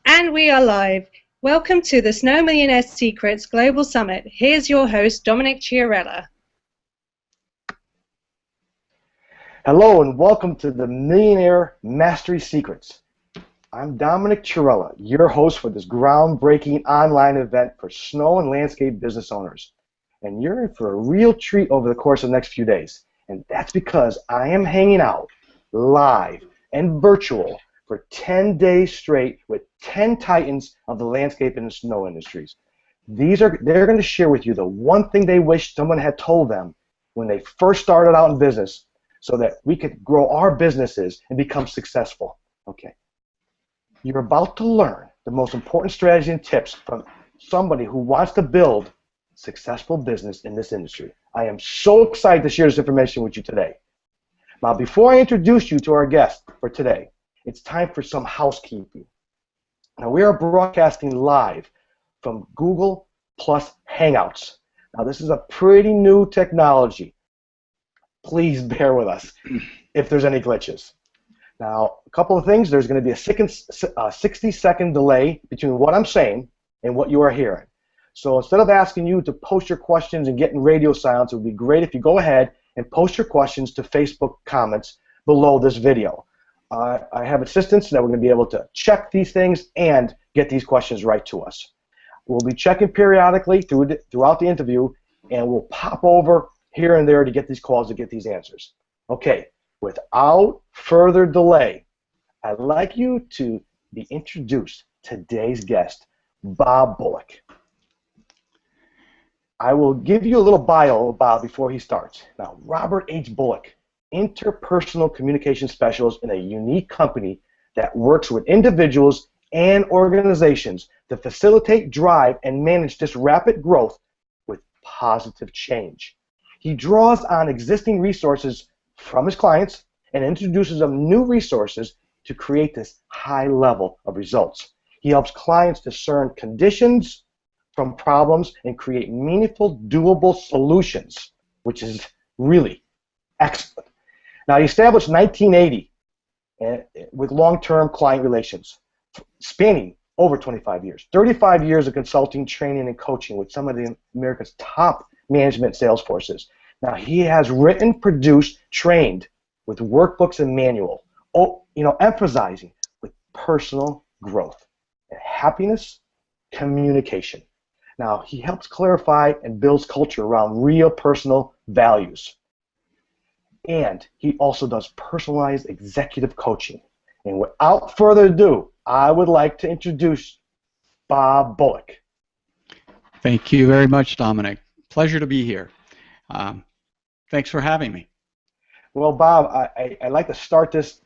And we are live. Welcome to the Snow Millionaire Secrets Global Summit. Here's your host, Dominic Chiarella. Hello and welcome to the Millionaire Mastery Secrets. I'm Dominic Chiarella, your host for this groundbreaking online event for snow and landscape business owners. And you're in for a real treat over the course of the next few days. And that's because I am hanging out live and virtual for 10 days straight with 10 titans of the landscape and the snow industries. They're going to share with you the one thing they wish someone had told them when they first started out in business so that we could grow our businesses and become successful. Okay. You're about to learn the most important strategies and tips from somebody who wants to build successful business in this industry. I am so excited to share this information with you today. Now, before I introduce you to our guest for today, it's time for some housekeeping. Now, we are broadcasting live from Google Plus Hangouts. Now, this is a pretty new technology. Please bear with us if there's any glitches. Now, a couple of things. There's going to be a 60-second delay between what I'm saying and what you are hearing. So instead of asking you to post your questions and getting radio silence, it would be great if you go ahead and post your questions to Facebook comments below this video. I have assistants that we're going to be able to check these things and get these questions right to us. We'll be checking periodically throughout the interview, and we'll pop over here and there to get these calls, to get these answers. Okay, without further delay, I'd like you to be introduced to today's guest, Bob Bullock. I will give you a little bio of Bob before he starts. Now, Robert H. Bullock, interpersonal communication specialist in a unique company that works with individuals and organizations to facilitate, drive, and manage this rapid growth with positive change. He draws on existing resources from his clients and introduces them new resources to create this high level of results. He helps clients discern conditions from problems and create meaningful, doable solutions, which is really excellent. Now, he established 1980 with long-term client relations, spanning over 25 years. 35 years of consulting, training, and coaching with some of America's top management sales forces. Now, he has written, produced, trained with workbooks and manual, emphasizing with personal growth and happiness, communication. Now, he helps clarify and builds culture around real personal values. And he also does personalized executive coaching. And without further ado, I would like to introduce Bob Bullock. Thank you very much, Dominic. Pleasure to be here. Thanks for having me. Well, Bob, I'd like to start this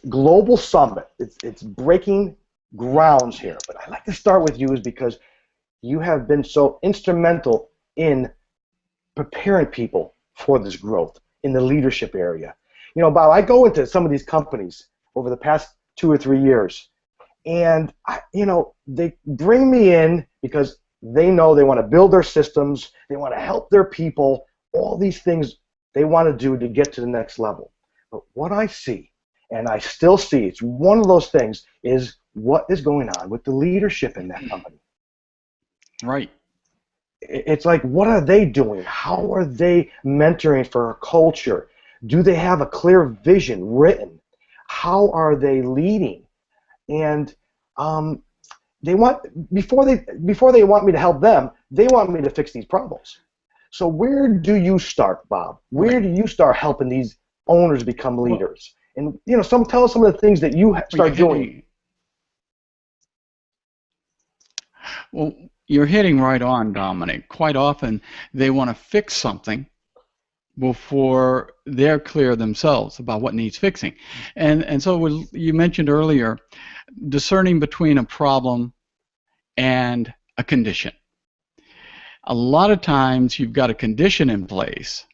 global summit. It's breaking grounds here, but I'd like to start with you is because you have been so instrumental in preparing people for this growth in the leadership area. You know, Bob, I go into some of these companies over the past 2 or 3 years, and they bring me in because they know they want to build their systems, they want to help their people, all these things they want to do to get to the next level. But what I see, and I still see, it's one of those things, is what is going on with the leadership in that company. Right. It's like, what are they doing? How are they mentoring for culture? Do they have a clear vision written? How are they leading? And they want before they want me to help them, they want me to fix these problems. So where do you start, Bob? Where do you start helping these owners become leaders? And tell us some of the things that you start doing. Well, you're hitting right on, Dominic. Quite often, they want to fix something before they're clear themselves about what needs fixing. And so you mentioned earlier, discerning between a problem and a condition. A lot of times, you've got a condition in place,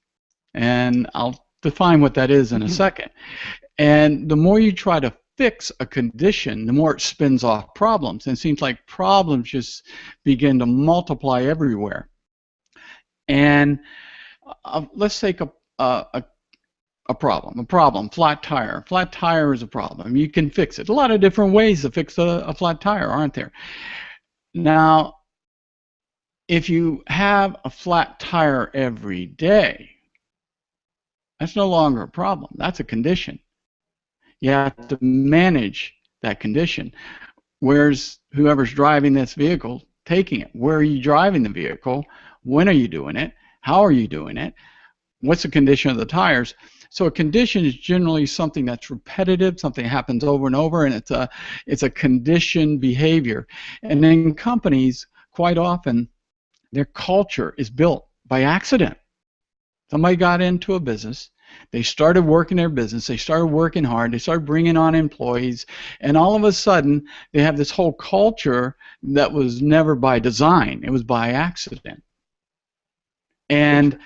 and I'll define what that is in a second. And the more you try to fix a condition, the more it spins off problems. And it seems like problems just begin to multiply everywhere. And let's take a a problem, flat tire. Flat tire is a problem. You can fix it. A lot of different ways to fix a flat tire, aren't there? Now, if you have a flat tire every day, that's no longer a problem. That's a condition. You have to manage that condition. Where's whoever's driving this vehicle taking it? Where are you driving the vehicle? When are you doing it? How are you doing it? What's the condition of the tires? So a condition is generally something that's repetitive, something that happens over and over, and it's a conditioned behavior. And in companies, quite often, their culture is built by accident. Somebody got into a business, they started working their business, they started working hard, they started bringing on employees, and all of a sudden they have this whole culture that was never by design, it was by accident. And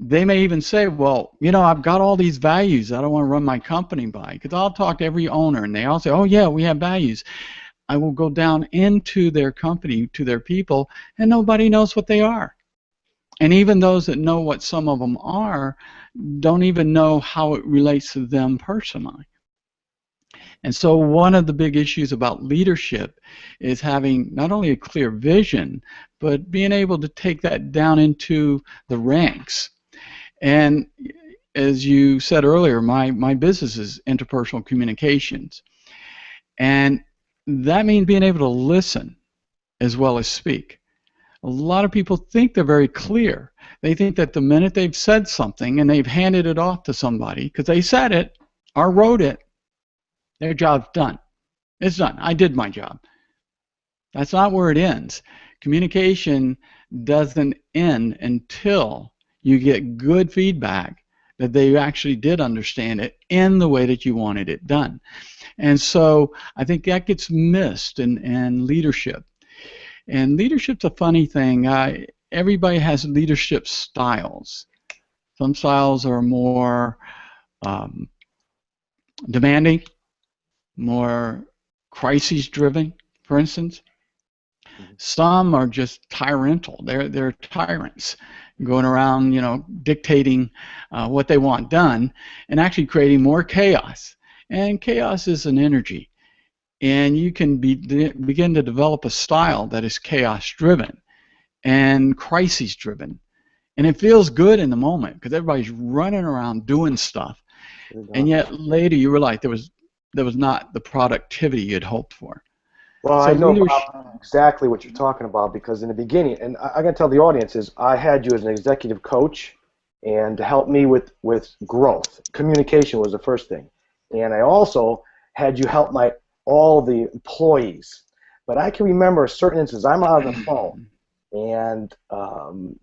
they may even say, well, you know, I've got all these values that I want to run my company by, because I'll talk to every owner and they all say, oh yeah, we have values. I will go down into their company, to their people, and nobody knows what they are. And even those that know what some of them are don't even know how it relates to them personally. And so one of the big issues about leadership is having not only a clear vision, but being able to take that down into the ranks. And as you said earlier, my business is interpersonal communications. And that means being able to listen as well as speak. A lot of people think they're very clear. They think that the minute they've said something and they've handed it off to somebody, because they said it or wrote it, their job's done. It's done. I did my job. That's not where it ends. Communication doesn't end until you get good feedback that they actually did understand it in the way that you wanted it done. And so I think that gets missed in leadership. And leadership's a funny thing. Everybody has leadership styles. Some styles are more demanding, more crisis-driven, for instance. Some are just tyrannical. They're tyrants, going around, you know, dictating what they want done, and actually creating more chaos. And chaos is an energy. And you can begin to develop a style that is chaos-driven and crisis-driven. And it feels good in the moment because everybody's running around doing stuff. And yet later you realize there was not the productivity you had hoped for. Well, So I know Bob, exactly what you're talking about, because in the beginning, and I got to tell the audience, is I had you as an executive coach and to help me with growth. Communication was the first thing. And I also had you help all the employees. But I can remember certain instances, I'm on the phone, and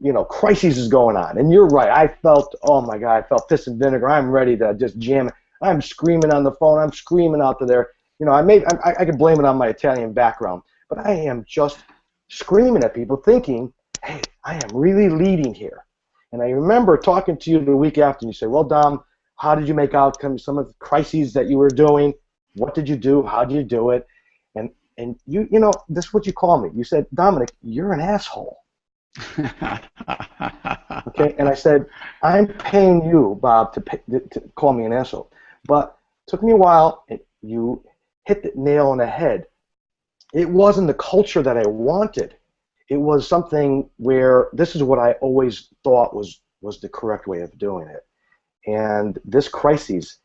you know, crisis is going on. And you're right, I felt, oh my God, I felt piss and vinegar. I'm ready to just jam it. I'm screaming on the phone. I'm screaming out to there. You know, I can blame it on my Italian background, but I am just screaming at people thinking, hey, I am really leading here. And I remember talking to you the week after, and you said, well, Dom, how did you make out some of the crises that you were doing? What did you do? How did you do it? And you know, this is what you call me. You said, Dominic, you're an asshole. Okay, and I said, I'm paying you, Bob, to call me an asshole. But it took me a while. You hit the nail on the head. It wasn't the culture that I wanted. It was something where this is what I always thought was the correct way of doing it. And this crisis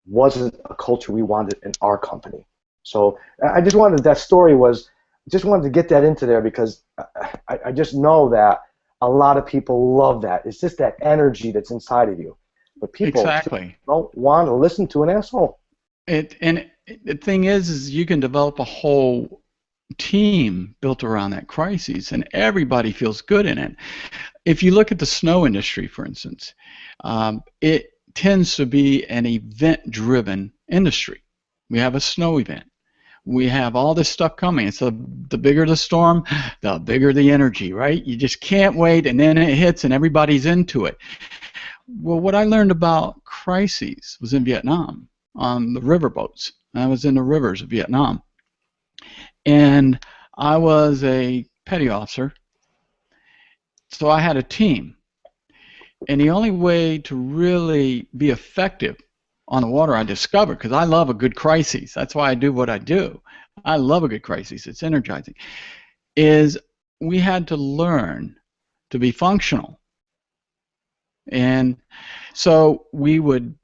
wasn't a culture we wanted in our company. So I just wanted, that story was, just wanted to get that into there because I just know that a lot of people love that. It's just that energy that's inside of you. But people don't want to listen to an asshole. And the thing is you can develop a whole team built around that crisis, and everybody feels good in it. If you look at the snow industry, for instance, it tends to be an event-driven industry. We have a snow event. We have all this stuff coming. So the bigger the storm, the bigger the energy, right? You just can't wait, and then it hits, and everybody's into it. Well, what I learned about crises was in Vietnam on the riverboats. I was in the rivers of Vietnam. And I was a petty officer, so I had a team. And the only way to really be effective on the water, I discovered, because I love a good crisis, that's why I do what I do. I love a good crisis. It's energizing. Is we had to learn to be functional. And so we would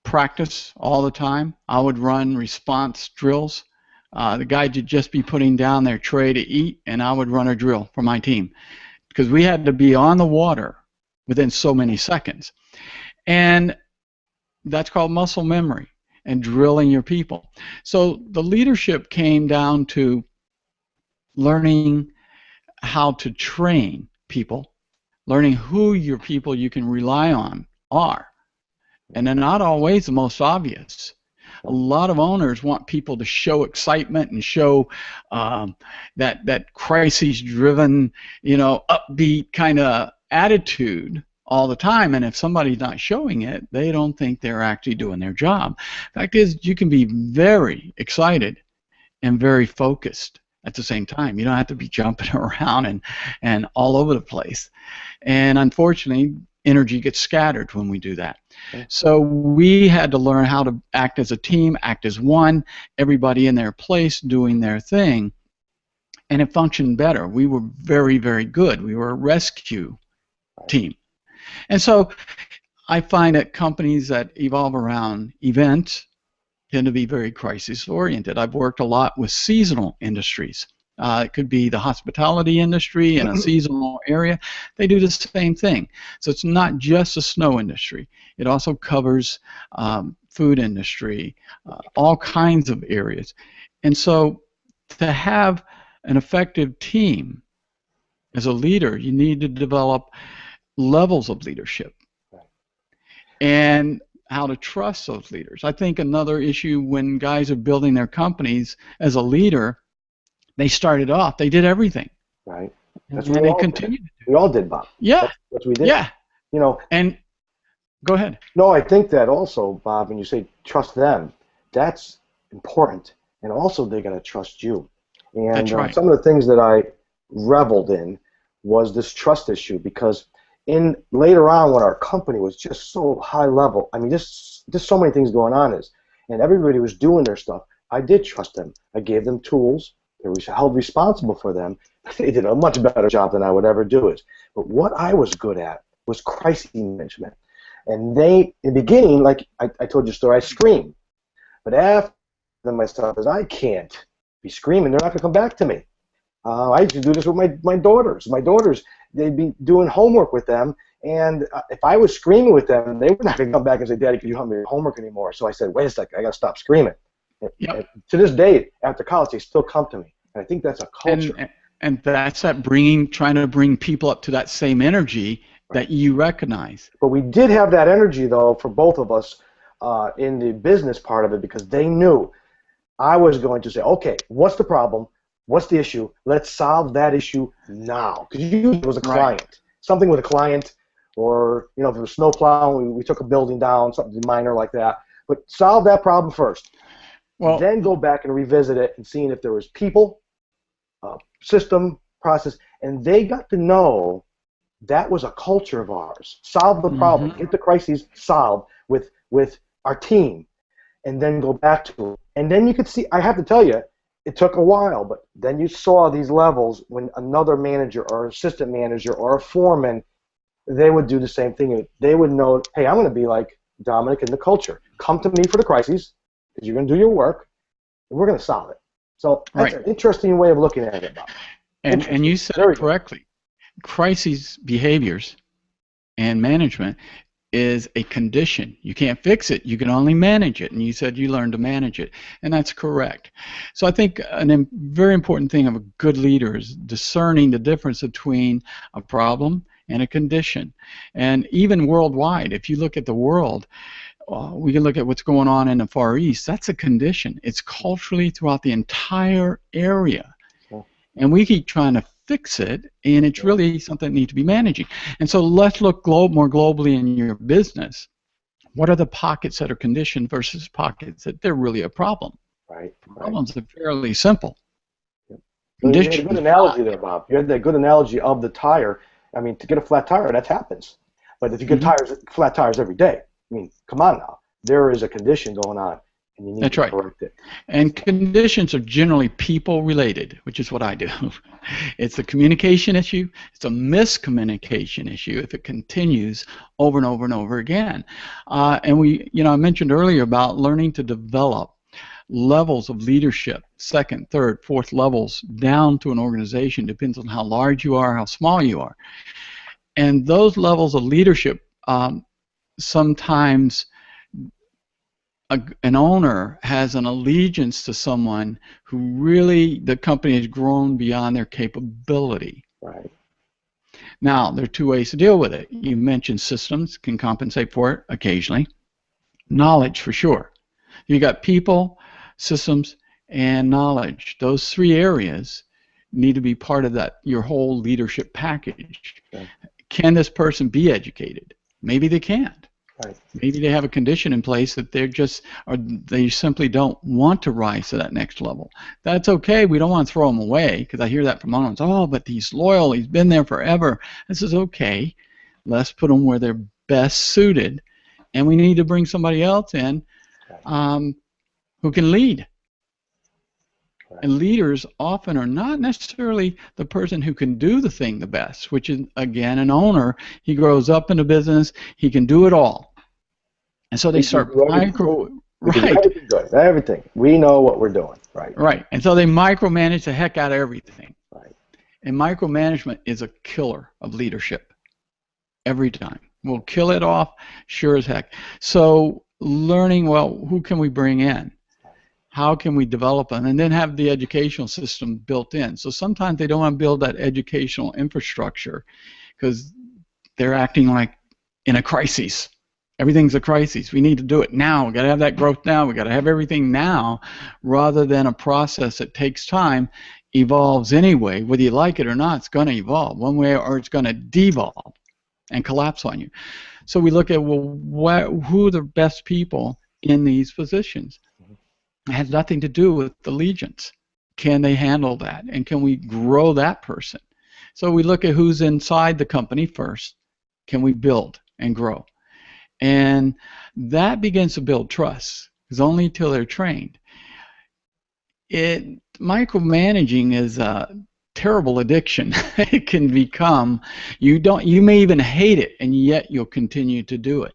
practice all the time. I would run response drills. The guy would just be putting down their tray to eat, and I would run a drill for my team because we had to be on the water within so many seconds. And that's called muscle memory and drilling your people. So the leadership came down to learning how to train people, learning who your people you can rely on are. And they're not always the most obvious. A lot of owners want people to show excitement and show that crisis-driven, upbeat kind of attitude all the time. And if somebody's not showing it, they don't think they're actually doing their job. Fact is, you can be very excited and very focused at the same time. You don't have to be jumping around and all over the place. And unfortunately, energy gets scattered when we do that. Okay. So we had to learn how to act as a team, act as one, everybody in their place doing their thing, and it functioned better. We were very, very good. We were a rescue team. And so I find that companies that evolve around events tend to be very crisis-oriented. I've worked a lot with seasonal industries. It could be the hospitality industry in a seasonal area. They do the same thing. So it's not just the snow industry. It also covers food industry, all kinds of areas. And so to have an effective team as a leader, you need to develop levels of leadership and how to trust those leaders. I think another issue when guys are building their companies as a leader, they started off, they did everything. Right. That's and they continued. We all did, Bob. Yeah. That's what we did. Yeah. And go ahead. No, I think that also, Bob, when you say trust them, that's important. And also they're going to trust you. And that's right. Some of the things that I reveled in was this trust issue, because later on when our company was just so high level, I mean, just so many things going on and everybody was doing their stuff, I did trust them. I gave them tools. They were held responsible for them. They did a much better job than I would ever do it. But what I was good at was crisis management. And in the beginning, like I told you a story, I screamed. But after myself, I can't be screaming. They're not going to come back to me. I used to do this with my daughters. My daughters, they'd be doing homework with them, and if I was screaming with them, they were not going to come back and say, "Daddy, could you help me with homework anymore?" So I said, "Wait a second, I got to stop screaming." And to this day, after college, they still come to me, and I think that's a culture. And that's that trying to bring people up to that same energy that you recognize. But we did have that energy, though, for both of us in the business part of it, because they knew I was going to say, "Okay, what's the problem? What's the issue? Let's solve that issue now." Because usually it was a client, something with a client, or if it was snow plowing, we took a building down, something minor like that. But solve that problem first. Well, then go back and revisit it and seeing if there was people, system, process, and they got to know that was a culture of ours. Solve the problem, get the crises solved with our team, and then go back to it. And then you could see, I have to tell you, it took a while, but then you saw these levels when another manager or assistant manager or a foreman, they would do the same thing. They would know, hey, I'm going to be like Dominic in the culture. Come to me for the crises, because you're going to do your work, and we're going to solve it. So that's an interesting way of looking at it, Bob. And you said it correctly. Crises behaviors and management is a condition. You can't fix it. You can only manage it. And you said you learned to manage it. And that's correct. So I think a very important thing of a good leader is discerning the difference between a problem and a condition. And even worldwide, if you look at the world, we can look at what's going on in the Far East. That's a condition. It's culturally throughout the entire area. And we keep trying to fix it, and it's really something that needs to be managing. And so let's look more globally in your business. What are the pockets that are conditioned versus pockets that they're really a problem? Right. Problems are fairly simple. Yep. You had a good analogy there, Bob. You had that good analogy of the tire. I mean, to get a flat tire, that happens. But if you get flat tires every day, I mean, come on now. There is a condition going on, and you need to correct it. And conditions are generally people-related, which is what I do. It's a communication issue. It's a miscommunication issue if it continues over and over and over again. And I mentioned earlier about learning to develop levels of leadership, second, third, fourth levels down to an organization. Depends on how large you are, how small you are. And those levels of leadership, sometimes an owner has an allegiance to someone who really, the company has grown beyond their capability. Right. Now, there are two ways to deal with it. You mentioned systems can compensate for it occasionally. Knowledge, for sure. You got people, systems, and knowledge. Those three areas need to be part of your whole leadership package. Okay. Can this person be educated? Maybe they can't. Right. Maybe they have a condition in place that they simply don't want to rise to that next level. That's okay. We don't want to throw them away, because I hear that from owners. Oh, but he's loyal. He's been there forever. This is okay. Let's put them where they're best suited, and we need to bring somebody else in who can lead. Right. And leaders often are not necessarily the person who can do the thing the best, which is, again, an owner. He grows up in a business. He can do it all. And so they start everything. We know what we're doing. Right. Right. And so they micromanage the heck out of everything. Right. And micromanagement is a killer of leadership. Every time. We'll kill it off, sure as heck. So learning, well, who can we bring in? How can we develop them? And then have the educational system built in. So sometimes they don't want to build that educational infrastructure because they're acting like in a crisis. Everything's a crisis. We need to do it now. We've got to have that growth now. We've got to have everything now, rather than a process that takes time, evolves anyway. Whether you like it or not, it's going to evolve one way or it's going to devolve and collapse on you. So we look at, well, who are the best people in these positions? It has nothing to do with allegiance. Can they handle that? And can we grow that person? So we look at who's inside the company first. Can we build and grow? And that begins to build trust, because only until they're trained. Micromanaging is a terrible addiction. It can become, you may even hate it, and yet you'll continue to do it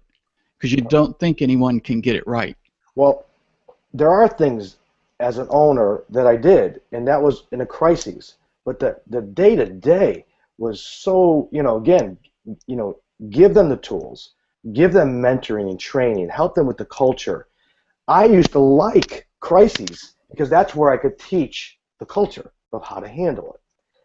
because you don't think anyone can get it right. Well, there are things as an owner that I did, and that was in a crisis. But the day-to-day was so, again, give them the tools, give them mentoring and training, help them with the culture. I used to like crises because that's where I could teach the culture of how to handle it.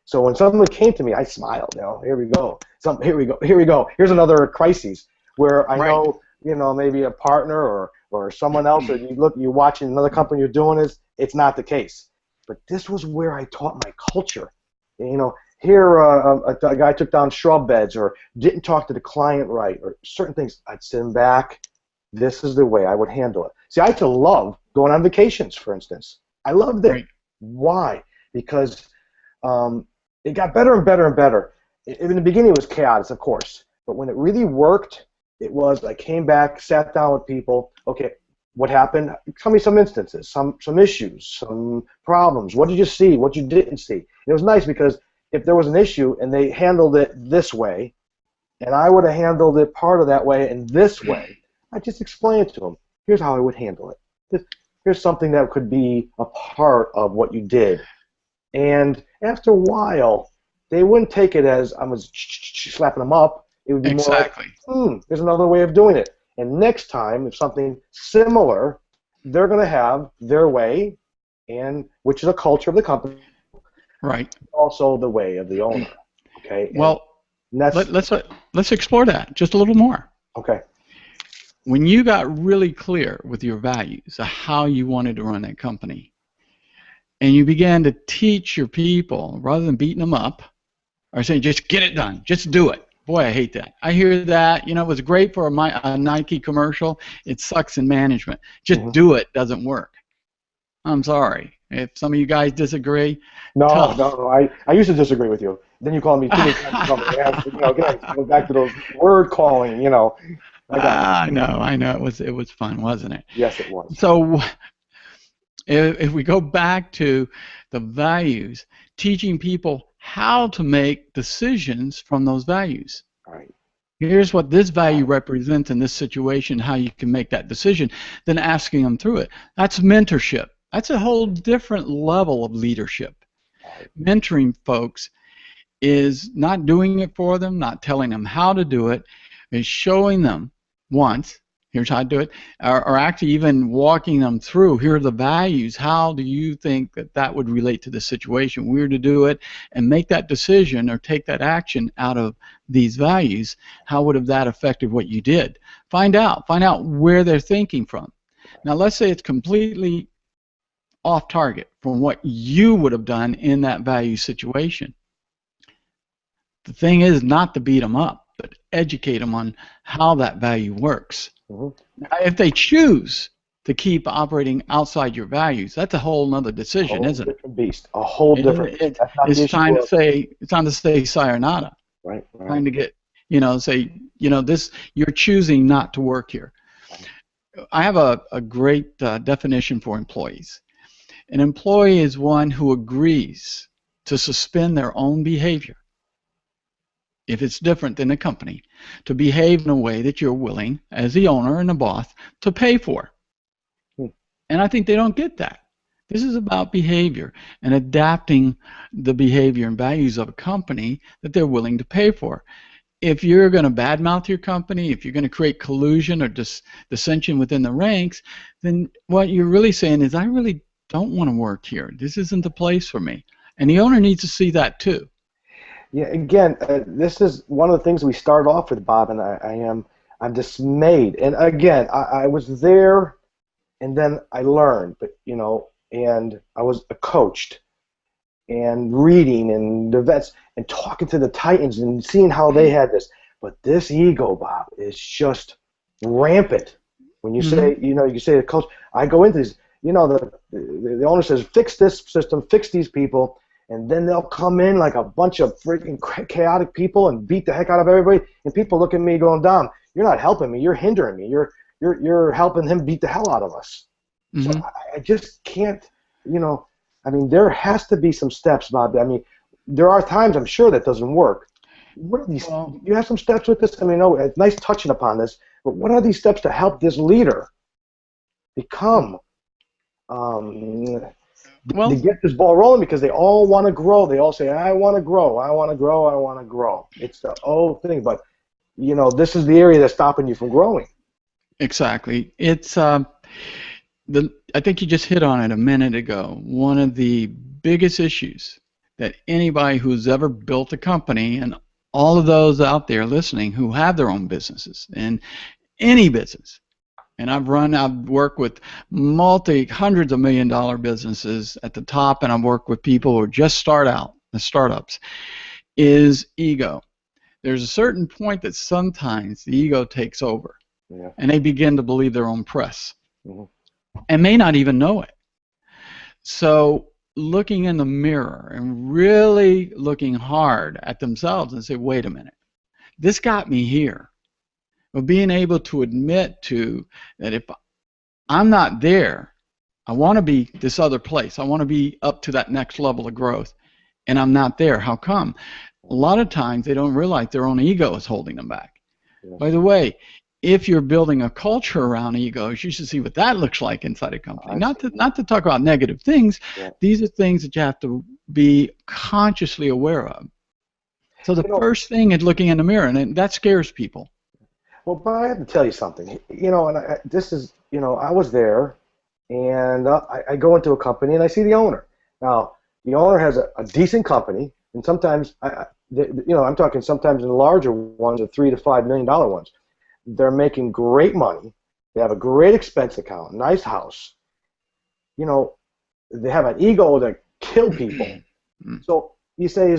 So when someone came to me, I smiled. Here we go. Here we go. Here's another crisis where I know, maybe a partner or someone else that you're watching another company you're doing it's not the case. But this was where I taught my culture. Here a guy took down shrub beds or didn't talk to the client right or certain things. I'd send him back. This is the way I would handle it. See, I used to love going on vacations, for instance. I loved it. Right. Why? Because it got better and better and better. In the beginning, it was chaos, of course. But when it really worked, it was I came back, sat down with people. Okay, what happened? Tell me some instances, some issues, some problems. What did you see? What you didn't see? And it was nice because if there was an issue and they handled it this way, and I would have handled it part of that way and this way, I just explained it to them. Here's how I would handle it. Here's something that could be a part of what you did. And after a while, they wouldn't take it as I was slapping them up. It would be more like, there's another way of doing it. And next time, if something similar, they're going to have their way, and which is a culture of the company. Right. Also the way of the owner. Okay. Well, let's explore that just a little more. Okay. When you got really clear with your values of how you wanted to run that company, and you began to teach your people rather than beating them up or saying just get it done, just do it. Boy, I hate that. I hear that. It was great for a Nike commercial. It sucks in management. Just do it doesn't work. I'm sorry. If some of you guys disagree, no, I used to disagree with you. Then you call me too many times. You call me ass. Again, going back to those word calling. I know. It was fun, wasn't it? Yes, it was. So if we go back to the values, teaching people how to make decisions from those values. All right. Here's what this value represents in this situation, how you can make that decision, then asking them through it. That's mentorship. That's a whole different level of leadership. Mentoring folks is not doing it for them, not telling them how to do it, is showing them once, here's how to do it, or actually even walking them through, here are the values, how do you think that would relate to the situation, we're to do it, and make that decision or take that action out of these values, how would have that affected what you did? Find out where they're thinking from. Now let's say it's completely off target from what you would have done in that value situation. The thing is not to beat them up, but educate them on how that value works. Now, if they choose to keep operating outside your values, that's a whole other decision, isn't it? Different beast. A whole different. It's time to say sayonara. Right. Time to get, say, this, you're choosing not to work here. I have a great definition for employees. An employee is one who agrees to suspend their own behavior, if it's different than a company, to behave in a way that you're willing, as the owner and the boss, to pay for. And I think they don't get that. This is about behavior and adapting the behavior and values of a company that they're willing to pay for. If you're going to badmouth your company, if you're going to create collusion or dissension within the ranks, then what you're really saying is, I really don't want to work here. This isn't the place for me. And the owner needs to see that too. Yeah, again, this is one of the things we started off with, Bob, and I'm dismayed. And again, I was there, and then I learned, and I was coached, and reading, and the vets, and talking to the Titans, and seeing how they had this. But this ego, Bob, is just rampant. When you say, you say to coach, I go into this, the owner says, fix this system, fix these people. And then they'll come in like a bunch of freaking chaotic people and beat the heck out of everybody. And people look at me going, Dom, you're not helping me. You're hindering me. You're helping him beat the hell out of us. So I just can't, there has to be some steps, Bob. There are times I'm sure that doesn't work. What are these? You have some steps with this? It's nice touching upon this, but what are these steps to help this leader become to get this ball rolling, because they all want to grow. They all say, I want to grow, I want to grow, I want to grow. It's the old thing, but this is the area that's stopping you from growing. Exactly. It's I think you just hit on it a minute ago. One of the biggest issues that anybody who's ever built a company, and all of those out there listening who have their own businesses, and any business, and I've worked with hundreds of million-dollar businesses at the top, and I've worked with people who just start out, the startups, is ego. There's a certain point that sometimes the ego takes over, and they begin to believe their own press, and may not even know it. So looking in the mirror and really looking hard at themselves and say, wait a minute, this got me here. But being able to admit to that if I'm not there, I want to be this other place. I want to be up to that next level of growth, and I'm not there. How come? A lot of times they don't realize their own ego is holding them back. By the way, if you're building a culture around egos, you should see what that looks like inside a company. Not to talk about negative things. These are things that you have to be consciously aware of. So the first thing is looking in the mirror, and that scares people. Well, but I have to tell you something, and this is, I was there, and I go into a company and I see the owner. Now, the owner has a decent company, and sometimes, I'm talking sometimes in larger ones, the $3 to $5 million ones. They're making great money. They have a great expense account, nice house. They have an ego to kill people. So you say,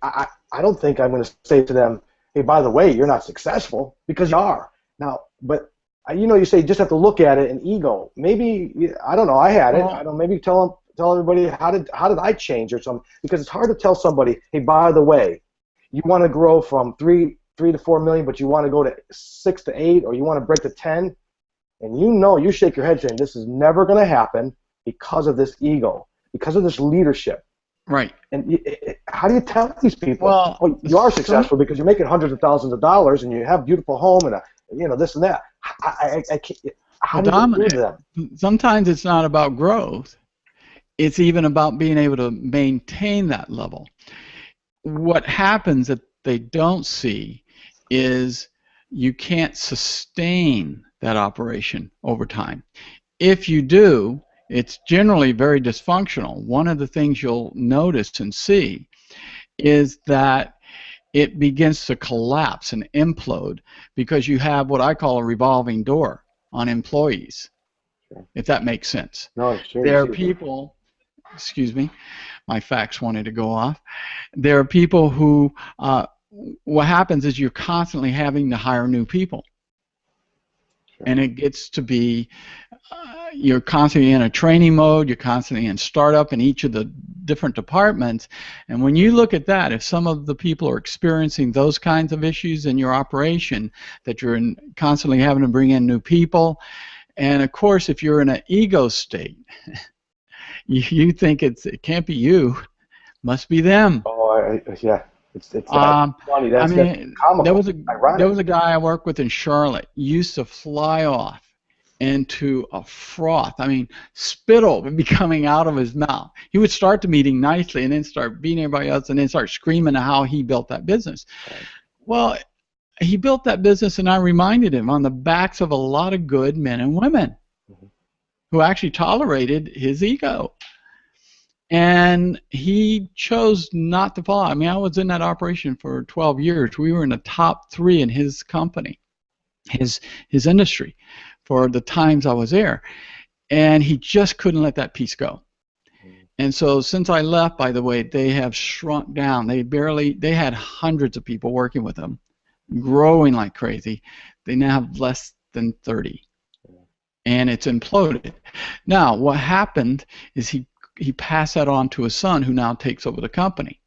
I don't think I'm going to say to them, hey, by the way, you're not successful, because you are. Now, but you say you just have to look at it and ego. Maybe, I don't know, I had it. I don't. Maybe tell them, tell everybody how did I change or something, because it's hard to tell somebody, hey, by the way, you want to grow from 3 to 4 million, but you want to go to 6 to 8, or you want to break to 10, and you shake your head saying this is never going to happen because of this ego, because of this leadership. Right. And how do you tell these people? Well, you are successful because you're making hundreds of thousands of dollars and you have a beautiful home and this and that. I can't, how do you do that? Sometimes it's not about growth. It's even about being able to maintain that level. What happens that they don't see is you can't sustain that operation over time. If you do, it's generally very dysfunctional. One of the things you'll notice and see is that it begins to collapse and implode because you have what I call a revolving door on employees, if that makes sense. No, sure. There are people, excuse me, my fax wanted to go off. There are people who, what happens is you're constantly having to hire new people. Sure. And it gets to be, you're constantly in a training mode, you're constantly in startup in each of the different departments. And when you look at that, if some of the people are experiencing those kinds of issues in your operation, that you're constantly having to bring in new people, and of course if you're in an ego state, you think it can't be you, must be them. Oh, yeah. It's funny. That's comical. There was a guy I worked with in Charlotte, used to fly off into a froth. I mean, spittle would be coming out of his mouth. He would start the meeting nicely and then start beating everybody else and then start screaming at how he built that business. Right. Well, he built that business, and I reminded him, on the backs of a lot of good men and women who actually tolerated his ego. And he chose not to follow. I mean, I was in that operation for 12 years. We were in the top 3 in his company, his industry, for the times I was there. And he just couldn't let that piece go. And so since I left, by the way, they have shrunk down. They had hundreds of people working with them, growing like crazy. They now have less than 30. And it's imploded. Now, what happened is he passed that on to his son, who now takes over the company,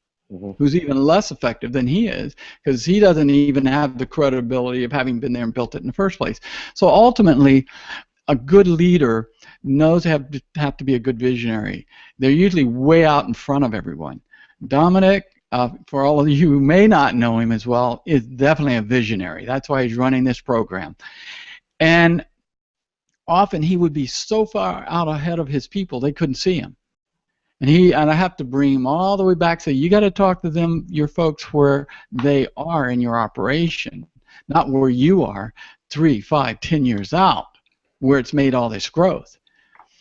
who's even less effective than he is, because he doesn't even have the credibility of having been there and built it in the first place. So ultimately, a good leader knows have to be a good visionary. They're usually way out in front of everyone. Dominic, for all of you who may not know him as well, is definitely a visionary. That's why he's running this program. And often he would be so far out ahead of his people they couldn't see him. And I have to bring him all the way back. So you got to talk to them, your folks, where they are in your operation, not where you are 3, 5, 10 years out, where it's made all this growth.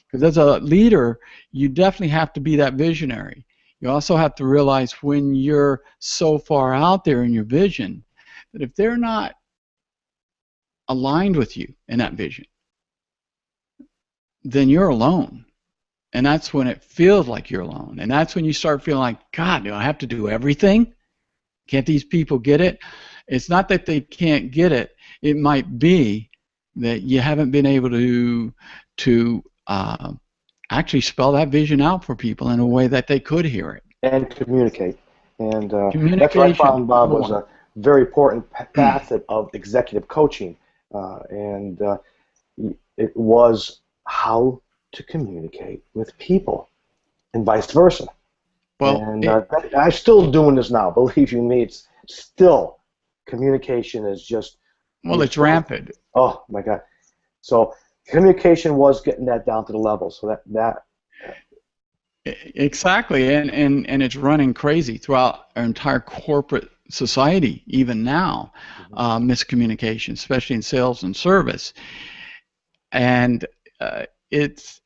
Because as a leader, you definitely have to be that visionary. You also have to realize when you're so far out there in your vision that if they're not aligned with you in that vision, then you're alone. And that's when it feels like you're alone. And that's when you start feeling like, God, do I have to do everything? Can't these people get it? It's not that they can't get it. It might be that you haven't been able to actually spell that vision out for people in a way that they could hear it. And communicate. And that's what I found, Bob, was a very important facet of executive coaching. It was how to communicate with people, and vice versa. Well, and I'm still doing this now. Believe you me, it's still communication is just. Well, it's rampant. Oh my God! So communication was getting that down to the level. So that. Exactly, and it's running crazy throughout our entire corporate society, even now. Miscommunication, especially in sales and service, and it's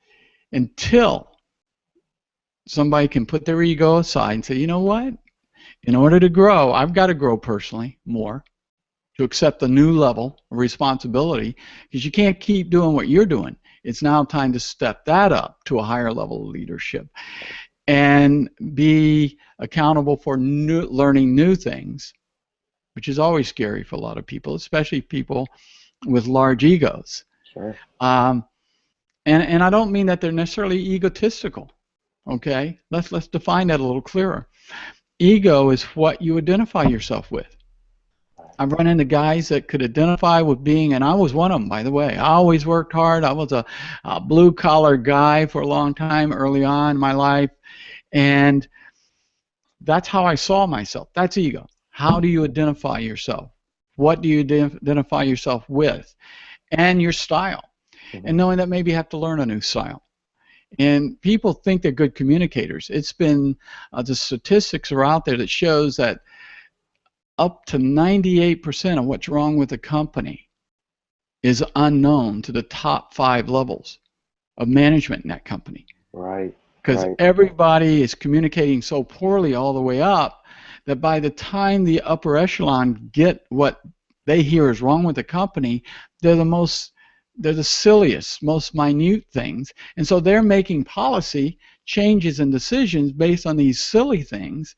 until somebody can put their ego aside and say, you know what, in order to grow, I've got to grow personally more to accept the new level of responsibility, because you can't keep doing what you're doing. It's now time to step that up to a higher level of leadership and be accountable for learning new things, which is always scary for a lot of people, especially people with large egos. Sure. And I don't mean that they're necessarily egotistical. Okay, let's define that a little clearer. Ego is what you identify yourself with. I've run into guys that could identify with being, and I was one of them, by the way. I always worked hard. I was a blue-collar guy for a long time early on in my life, and that's how I saw myself. That's ego. How do you identify yourself? What do you identify yourself with? And your style. And knowing that maybe you have to learn a new style. And people think they're good communicators. It's been, the statistics are out there that shows that up to 98% of what's wrong with a company is unknown to the top 5 levels of management in that company. Right. Because everybody is communicating so poorly all the way up that by the time the upper echelon get what they hear is wrong with the company, they're the silliest, most minute things. And so they're making policy changes and decisions based on these silly things.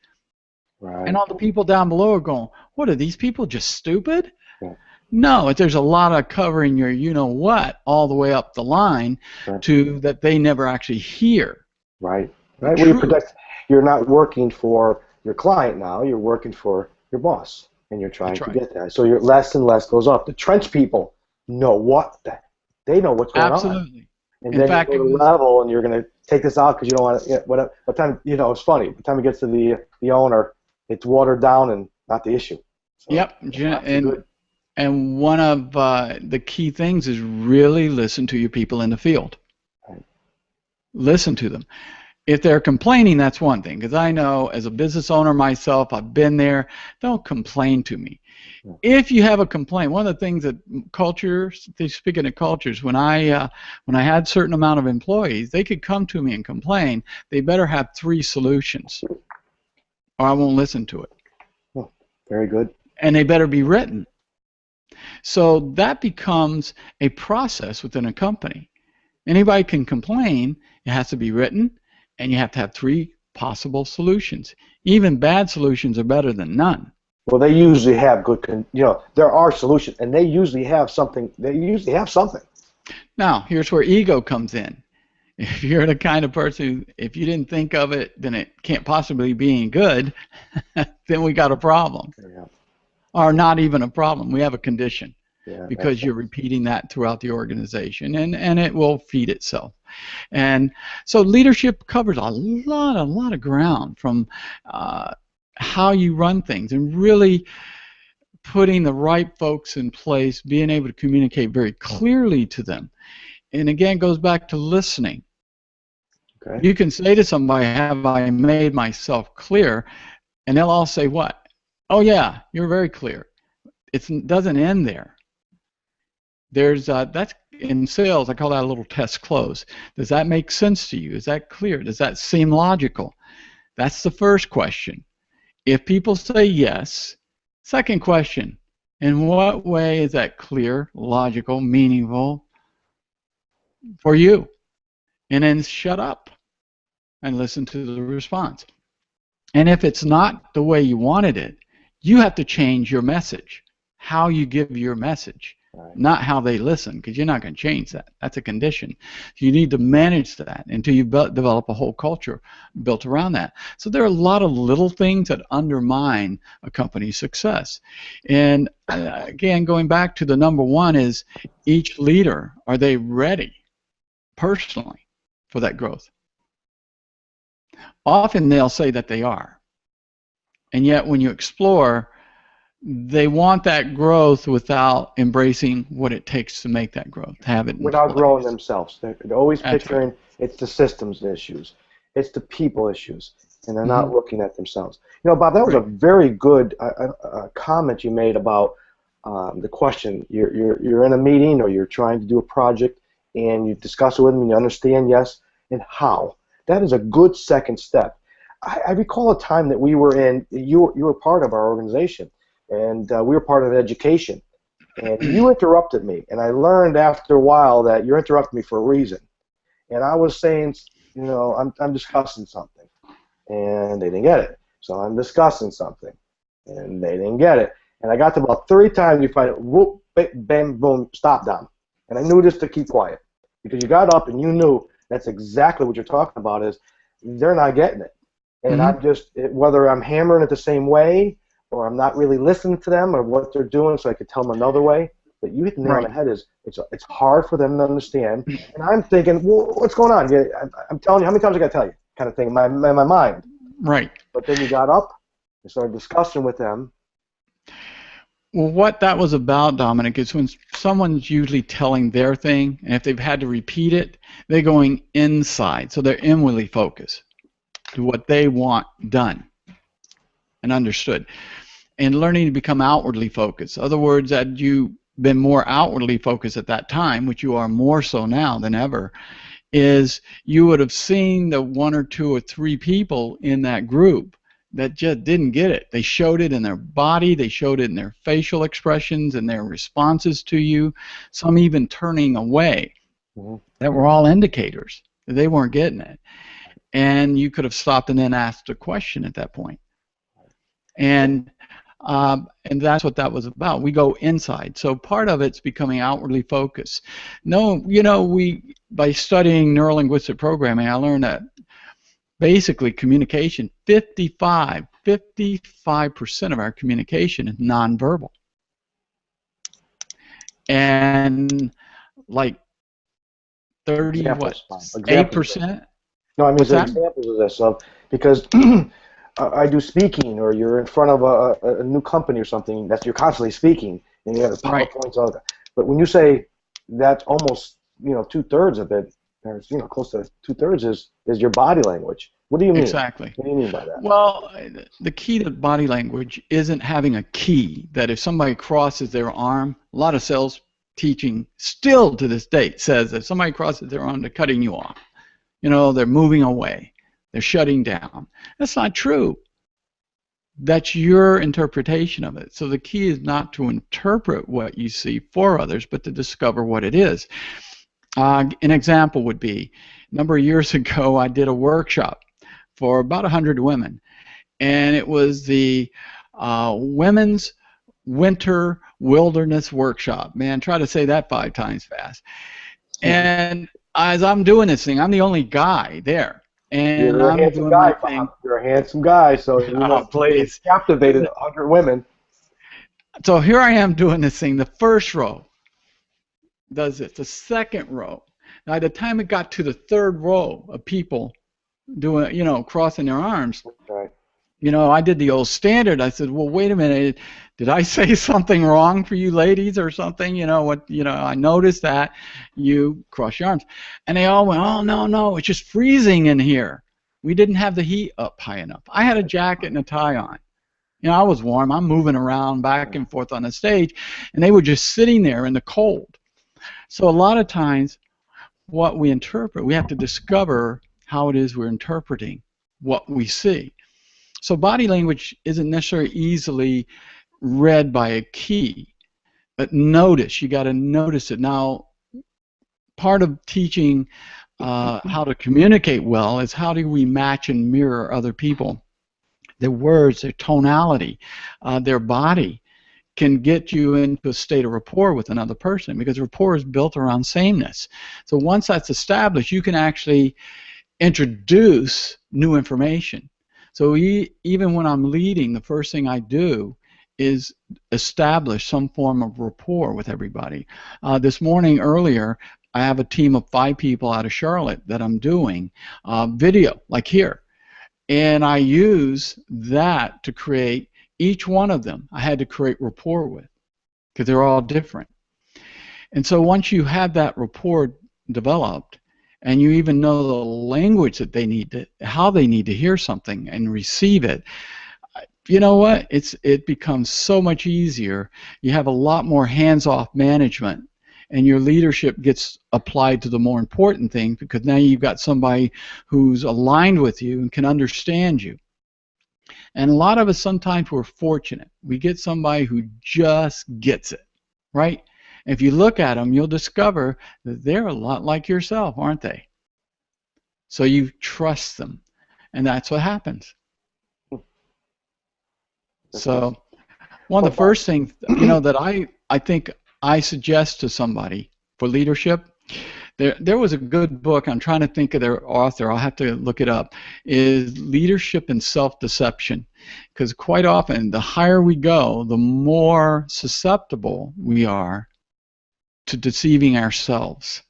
Right. And all the people down below are going, what, are these people just stupid? Yeah. No, there's a lot of covering your you-know-what all the way up the line to that they never actually hear. Right. Right. Well, you're not working for your client now. You're working for your boss, and you're trying to get that. So your less and less goes up. The trench people know they know what's going on. Absolutely. And then you go to level, and you're going to take this out because you don't want to. What time? It's funny. By the time it gets to the owner, it's watered down and not the issue. So yep. And one of the key things is really listen to your people in the field. Right. Listen to them. If they're complaining, that's one thing, because I know as a business owner myself, I've been there. Don't complain to me. Yeah. If you have a complaint, one of the things that speaking of cultures, when I had a certain amount of employees, they could come to me and complain. They better have 3 solutions, or I won't listen to it. Oh, very good. And they better be written. So that becomes a process within a company. Anybody can complain. It has to be written, and you have to have 3 possible solutions. Even bad solutions are better than none. Well, they usually have good, there are solutions, and they usually have something. Now, here's where ego comes in. If you're the kind of person who, if you didn't think of it, then it can't possibly be any good, then we got a problem. Yeah. Or not even a problem. We have a condition. Yeah, because you're repeating that throughout the organization, and it will feed itself. And so leadership covers a lot of ground, from how you run things and really putting the right folks in place, being able to communicate very clearly to them. And again, it goes back to listening. Okay. You can say to somebody, have I made myself clear? And they'll all say what? Oh yeah, you're very clear. It doesn't end there. There's that's in sales. I call that a little test close. Does that make sense to you? Is that clear? Does that seem logical? That's the first question. If people say yes, second question: in what way is that clear, logical, meaningful for you? And then shut up and listen to the response. And if it's not the way you wanted it, you have to change your message, how you give your message. Right. Not how they listen, because you're not going to change that. That's a condition. You need to manage that until you develop a whole culture built around that. So there are a lot of little things that undermine a company's success. And again, going back to the number one is each leader, are they ready personally for that growth? Often they'll say that they are. And yet when you explore, they want that growth without embracing what it takes to make that growth, have it without growing themselves. They're always picturing it's the systems issues, it's the people issues, and they're not looking at themselves. Bob, that was a very good comment you made about the question. You're in a meeting or you're trying to do a project, and you discuss it with them, and you understand yes and how. That is a good second step. I recall a time that we were in. You were part of our organization. And we were part of education, and you interrupted me, and I learned after a while that you interrupted me for a reason. And I was saying, I'm discussing something, and they didn't get it. So I'm discussing something, and they didn't get it. And I got to about 3 times, you find it, whoop, bam, boom, stop, down. And I knew just to keep quiet, because you got up and you knew that's exactly what you're talking about is, they're not getting it. And I'm just, whether I'm hammering it the same way or I'm not really listening to them or what they're doing so I could tell them another way, but you hit the nail on the head is it's hard for them to understand. And I'm thinking, well, what's going on? Yeah, I'm telling you, how many times I got to tell you? Kind of thing in my mind. Right. But then you got up and started discussing with them. Well, what that was about, Dominic, is when someone's usually telling their thing, and if they've had to repeat it, they're going inside. So they're inwardly focused to what they want done and understood. And learning to become outwardly focused. In other words, had you been more outwardly focused at that time, which you are more so now than ever, is you would have seen the 1 or 2 or 3 people in that group that just didn't get it. They showed it in their body, they showed it in their facial expressions and their responses to you, some even turning away. That were all indicators that they weren't getting it. And you could have stopped and then asked a question at that point. And that's what that was about. We go inside. So part of it's becoming outwardly focused. No, you know, by studying neurolinguistic programming, I learned that basically communication, 55% of our communication is nonverbal. And like 8%? No, I mean, there's examples of this. Because I do speaking, or you're in front of a new company or something, that you're constantly speaking, and you have the PowerPoints on it. But when you say that's almost, 2/3 of it, or close to 2/3 is your body language. What do you mean? Exactly. What do you mean by that? Well, the key to body language isn't having a key that if somebody crosses their arm, a lot of sales teaching still to this date says if somebody crosses their arm, they're cutting you off. They're moving away. They're shutting down. That's not true. That's your interpretation of it. So the key is not to interpret what you see for others, but to discover what it is. An example would be, a number of years ago, I did a workshop for about 100 women, and it was the Women's Winter Wilderness Workshop. Man, try to say that 5 times fast. And as I'm doing this thing, I'm the only guy there. And you're a handsome guy, Bob. You're a handsome guy, so you must have captivated 100 women. So here I am doing this thing. The first row does it. The second row. Now, by the time it got to the third row of people doing, crossing their arms, I did the old standard. I said, well, wait a minute. Did I say something wrong for you ladies or something? I noticed that you cross your arms. And they all went, oh, no, it's just freezing in here. We didn't have the heat up high enough. I had a jacket and a tie on. I was warm. I'm moving around back and forth on the stage, and they were just sitting there in the cold. So a lot of times what we interpret, we have to discover how it is we're interpreting what we see. So body language isn't necessarily easily read by a key, but you got to notice it. Now, part of teaching how to communicate well is how do we match and mirror other people. Their words, their tonality, their body can get you into a state of rapport with another person, because rapport is built around sameness. So once that's established, you can actually introduce new information. So even when I'm leading, the first thing I do is establish some form of rapport with everybody. This morning earlier, I have a team of 5 people out of Charlotte that I'm doing video, like here. And I use that to create, each one of them I had to create rapport with, because they're all different. And so once you have that rapport developed, and you even know the language that they need to, how they need to hear something and receive it, you know what? It becomes so much easier. You have a lot more hands-off management, and your leadership gets applied to the more important thing, because now you've got somebody who's aligned with you and can understand you. And a lot of us, sometimes we're fortunate. We get somebody who just gets it, right? If you look at them, you'll discover that they're a lot like yourself, aren't they? So you trust them, and that's what happens. So one of the first things, that I think I suggest to somebody for leadership, There was a good book. I'm trying to think of their author. I'll have to look it up. Is Leadership and Self-Deception, because quite often the higher we go, the more susceptible we are to deceiving ourselves.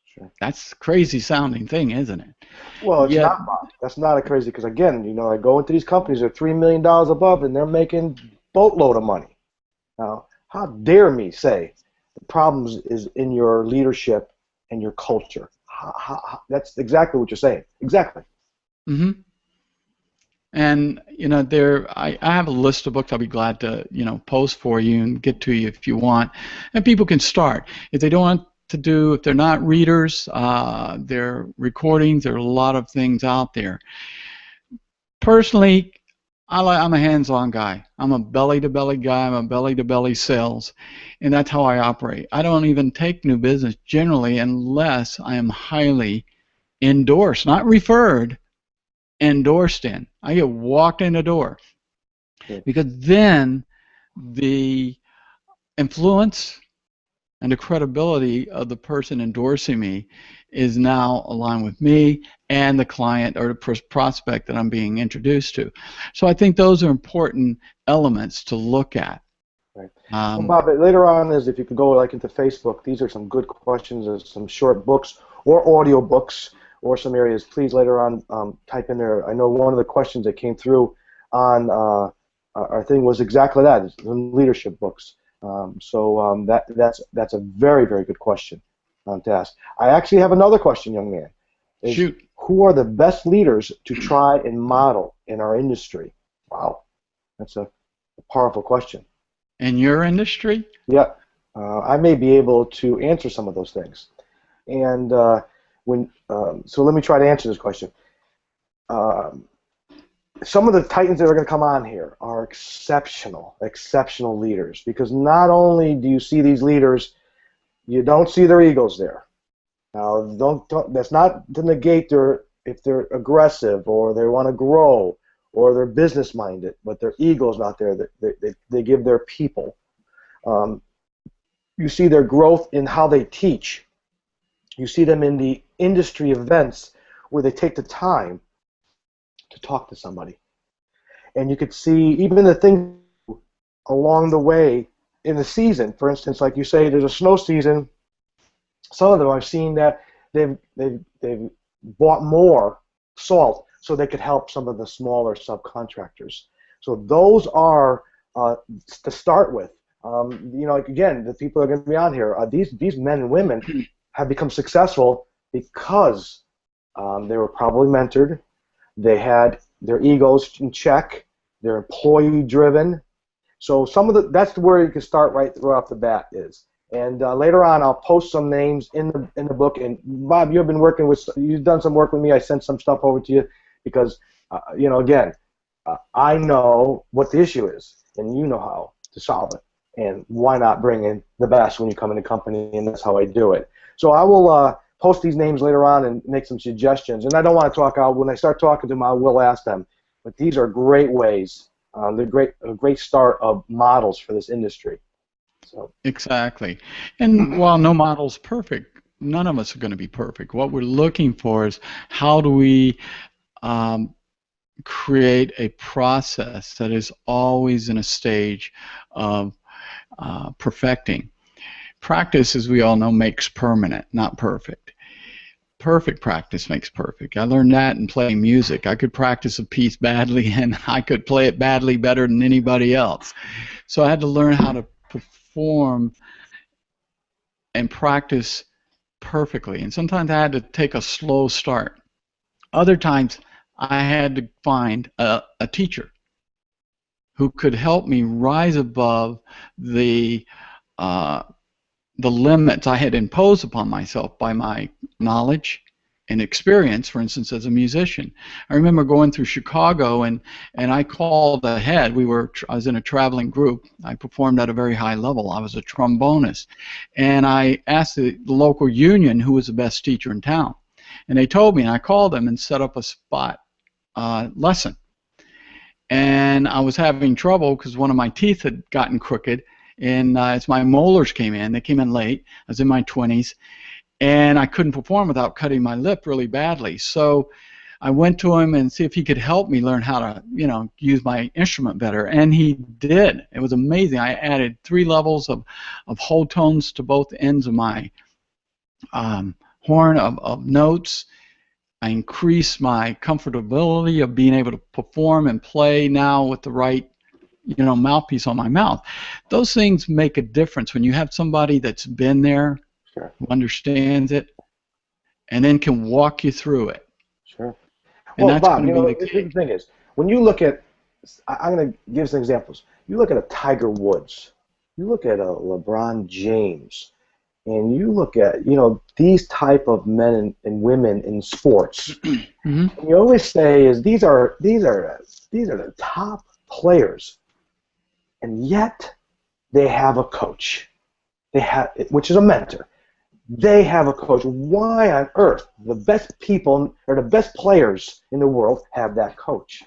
Sure. That's a crazy sounding thing, isn't it? Well, it's Yet, not, Bob. That's not a crazy, because again, you know, I go into these companies, they're $3 million above, and they're making boatload of money. Now, how dare me say the problems is in your leadership and your culture? That's exactly what you're saying. Exactly. mm-hmm. And you know, I have a list of books I'll be glad to post for you and get to you if you want, and people can start if they don't want to do, if they're not readers, they're recordings. There are a lot of things out there. Personally, I'm a hands-on guy. I'm a belly-to-belly guy. I'm a belly-to-belly sales, and that's how I operate. I don't even take new business generally unless I am highly endorsed, not referred, endorsed in. I get walked in the door, because then the influence and the credibility of the person endorsing me is now aligned with me and the client or the prospect that I'm being introduced to. So I think those are important elements to look at. Right. Well, Bob, later on, is if you could go like into Facebook, these are some good questions and some short books or audio books or some areas. Please later on type in there. I know one of the questions that came through on our thing was exactly that, some leadership books. That's a very, very good question to ask. I actually have another question, young man. Shoot. Who are the best leaders to try and model in our industry? Wow, that's a powerful question. In your industry? Yeah, I may be able to answer some of those things. And so let me try to answer this question. Some of the titans that are going to come on here are exceptional leaders, because not only do you see these leaders, you don't see their egos there. Now, that's not to negate if they're aggressive or they want to grow or they're business-minded, but their ego's not there. They give their people. You see their growth in how they teach. You see them in the industry events where they take the time to talk to somebody. And you could see even the things along the way in the season. For instance, like you say, there's a snow season. Some of them I've seen that they've bought more salt so they could help some of the smaller subcontractors. So those are to start with. Like again, the people that are going to be on here, these men and women have become successful because they were probably mentored. They had their egos in check. They're employee driven. So that's where you can start right off the bat is. And later on, I'll post some names in the book. And Bob, you've done some work with me. I sent some stuff over to you because, again, I know what the issue is, and you know how to solve it. And why not bring in the best when you come in the company? And that's how I do it. So I will post these names later on and make some suggestions. And I don't want to talk out. When I start talking to them, I will ask them. But these are great ways. They're a great start of models for this industry. So. Exactly. And while no model's perfect, none of us are going to be perfect. What we're looking for is how do we create a process that is always in a stage of perfecting. Practice, as we all know, makes permanent, not perfect. Perfect practice makes perfect. I learned that in playing music. I could practice a piece badly, and I could play it badly better than anybody else. So I had to learn how to perform and practice perfectly. And sometimes I had to take a slow start. Other times I had to find a teacher who could help me rise above the limits I had imposed upon myself by my knowledge and experience, for instance, as a musician. I remember going through Chicago and I called ahead. I was in a traveling group. I performed at a very high level. I was a trombonist. And I asked the local union who was the best teacher in town. And they told me, and I called them and set up a spot lesson. And I was having trouble because one of my teeth had gotten crooked. And as my molars came in, they came in late. I was in my 20s. and I couldn't perform without cutting my lip really badly. So I went to him and see if he could help me learn how to, use my instrument better, and he did. It was amazing. I added 3 levels of whole tones to both ends of my horn of notes. I increased my comfortability of being able to perform and play now with the right, mouthpiece on my mouth. Those things make a difference when you have somebody that's been there, Sure. who understands it, and then can walk you through it. Sure. And Well, that's Bob, going to be the key. the thing is, when you look at, I'm going to give some examples. You look at a Tiger Woods, you look at a LeBron James, and you look at, these type of men and women in sports. Mm-hmm. And you always say is these are the top players, and yet they have a coach. Which is a mentor. They have a coach. Why on earth the best people or the best players in the world have that coach?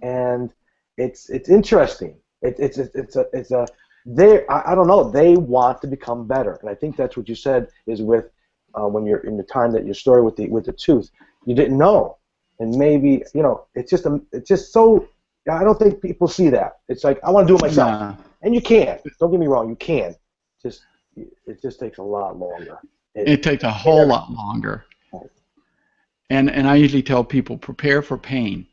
And it's interesting. I don't know. They want to become better, and I think that's what you said is with when you're in the time that your story with the tooth, you didn't know, and maybe it's just so. I don't think people see that. It's like I want to do it myself, Yeah. and you can. Don't get me wrong, you can. It just takes a lot longer. It takes a whole lot longer. And I usually tell people prepare for pain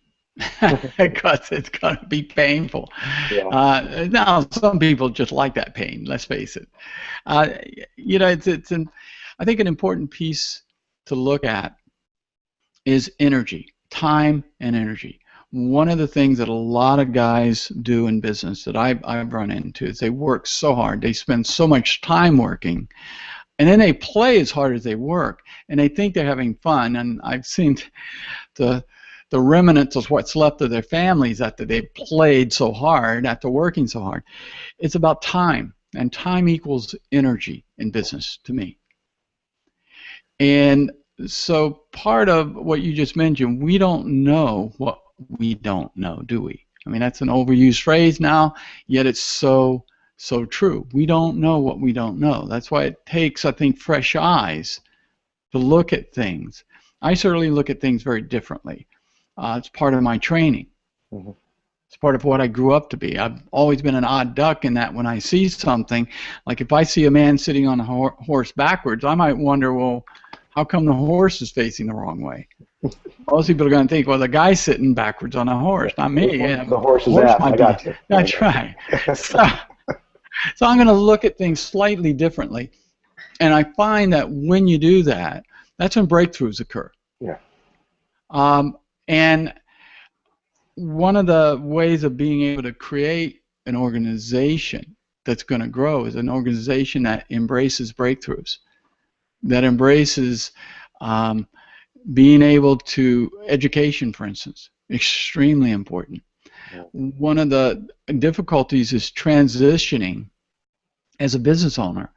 because it's going to be painful. Yeah. Now, some people just like that pain, let's face it. I think an important piece to look at is energy, time and energy. One of the things that a lot of guys do in business that I've run into is they work so hard, they spend so much time working, and then they play as hard as they work, and they think they're having fun. And I've seen the remnants of what's left of their families after they've played so hard, after working so hard. It's about time, and time equals energy in business to me. And so part of what you just mentioned, we don't know what we don't know, do we? I mean, that's an overused phrase now, yet it's so true. We don't know what we don't know. That's why it takes, I think, fresh eyes to look at things. I certainly look at things very differently. It's part of my training. Mm-hmm. It's part of what I grew up to be. I've always been an odd duck in that when I see something, like if I see a man sitting on a horse backwards, I might wonder, well, how come the horse is facing the wrong way? Most people are going to think, well, the guy's sitting backwards on a horse, not me. The horse is that. I got you. That's right. So I'm going to look at things slightly differently. And I find that when you do that, that's when breakthroughs occur. Yeah. And one of the ways of being able to create an organization that's going to grow is an organization that embraces breakthroughs, that embraces being able to, education, for instance, extremely important. Yeah. One of the difficulties is transitioning as a business owner.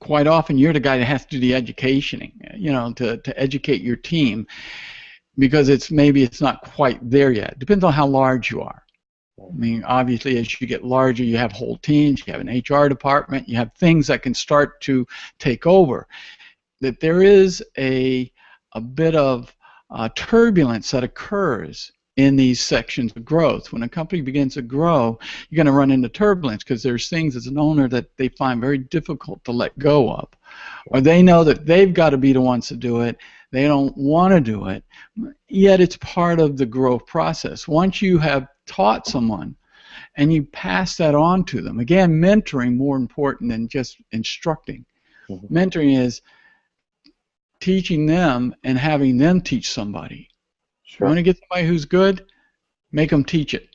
Quite often you're the guy that has to do the educationing, to educate your team, because maybe it's not quite there yet. Depends on how large you are. I mean, obviously, as you get larger, you have whole teams, you have an HR department, you have things that can start to take over. That there is a bit of turbulence that occurs in these sections of growth. When a company begins to grow, you're going to run into turbulence because there's things as an owner that they find very difficult to let go of. Or they know that they've got to be the ones to do it. They don't want to do it, yet it's part of the growth process. Once you have taught someone and you pass that on to them, again, mentoring more important than just instructing. Mm-hmm. Mentoring is teaching them and having them teach somebody. Sure. You want to get somebody who's good, make them teach it.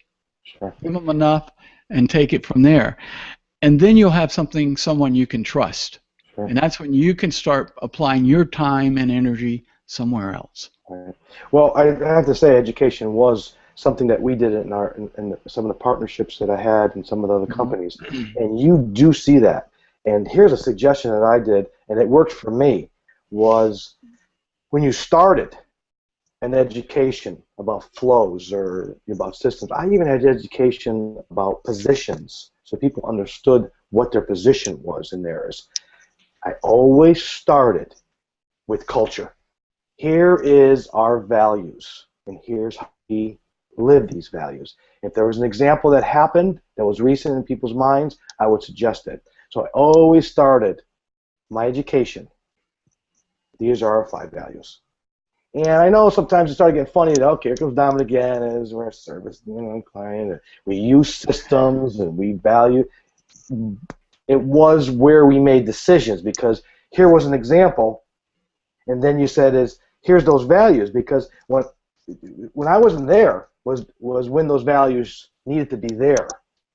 Sure. Give them enough and take it from there. And then you'll have someone you can trust. Sure. And that's when you can start applying your time and energy somewhere else. Right. Well, I have to say education was something that we did in some of the partnerships that I had in some of the other companies. And you do see that. And here's a suggestion that I did, and it worked for me, was when you started an education about flows or about systems, I even had education about positions so people understood what their position was in theirs. I always started with culture. Here is our values, and here's how we live these values. If there was an example that happened that was recent in people's minds, I would suggest it. So I always started my education. These are our 5 values. And I know sometimes it started getting funny. Okay, here comes Dominic again, as we're a service, client. And we use systems and we value. It was where we made decisions, because here was an example, and then you said here's those values, because when I wasn't there was when those values needed to be there,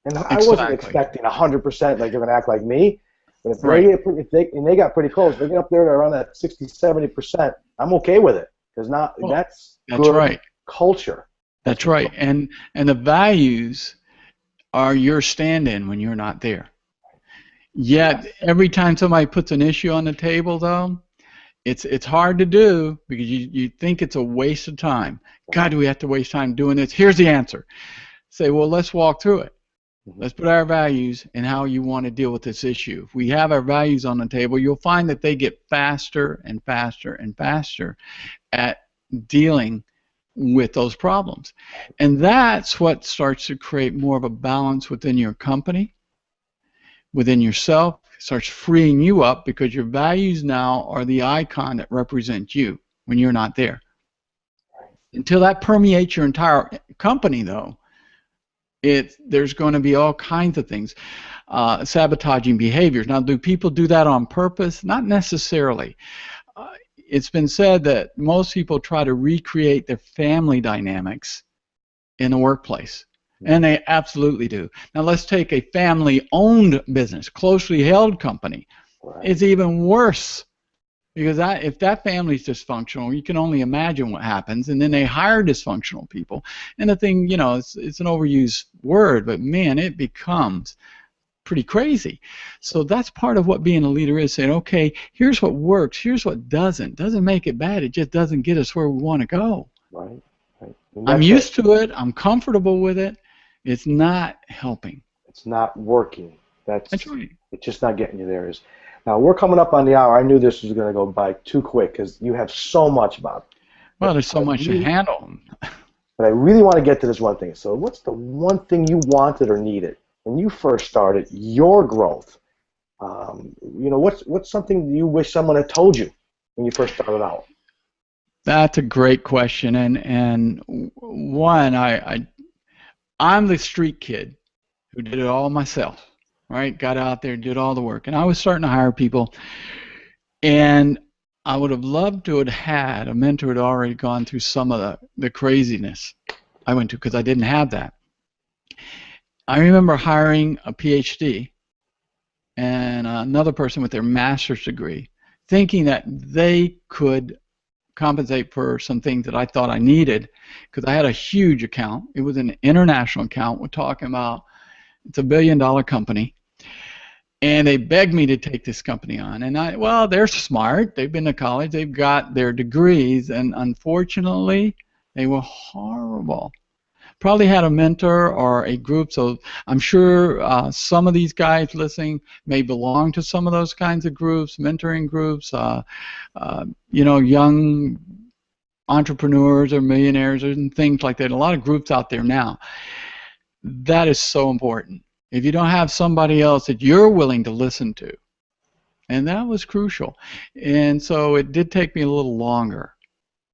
and I wasn't expecting 100% like they're going to act like me. But if they got pretty close, they get up there to around that 60-70%. I'm okay with it, because that's good right. culture. That's right, and the values are your stand-in when you're not there. Yet every time somebody puts an issue on the table, though, it's hard to do, because you think it's a waste of time. God, do we have to waste time doing this? Here's the answer. Say, well, let's walk through it. Let's put our values and how you want to deal with this issue. If we have our values on the table, you'll find that they get faster and faster and faster at dealing with those problems. And that's what starts to create more of a balance within your company, within yourself. It starts freeing you up, because your values now are the icon that represent you when you're not there. Until that permeates your entire company, though, there's going to be all kinds of things, sabotaging behaviors. Now, do people do that on purpose? Not necessarily. It's been said that most people try to recreate their family dynamics in the workplace, and they absolutely do. Now, let's take a family-owned business, closely held company. It's even worse, because if that family's dysfunctional, you can only imagine what happens. And then they hire dysfunctional people. And the thing, it's an overused word, but man, it becomes pretty crazy. So that's part of what being a leader is, saying, okay, here's what works, here's what doesn't. Doesn't make it bad, it just doesn't get us where we want to go. Right. I'm used to it, I'm comfortable with it, it's not helping. It's not working. That's right. It's just not getting you there. Now, we're coming up on the hour. I knew this was going to go by too quick, because you have so much, Bob. Well, there's so much to handle. But I really want to get to this one thing. So what's the one thing you wanted or needed when you first started your growth? What's something you wish someone had told you when you first started out? That's a great question. And one, I'm the street kid who did it all myself. Right, got out there, did all the work, and I was starting to hire people, and I would have loved to have had a mentor who had already gone through some of the craziness I went to, because I didn't have that. I remember hiring a PhD and another person with their master's degree, thinking that they could compensate for some things that I thought I needed, because I had a huge account. It was an international account. We're talking about, it's $1 billion company, and they begged me to take this company on. And they're smart. They've been to college. They've got their degrees, and unfortunately, they were horrible. Probably had a mentor or a group, so I'm sure some of these guys listening may belong to some of those kinds of groups, mentoring groups, young entrepreneurs or millionaires and things like that. A lot of groups out there now. That is so important. If you don't have somebody else that you're willing to listen to, and that was crucial. And so it did take me a little longer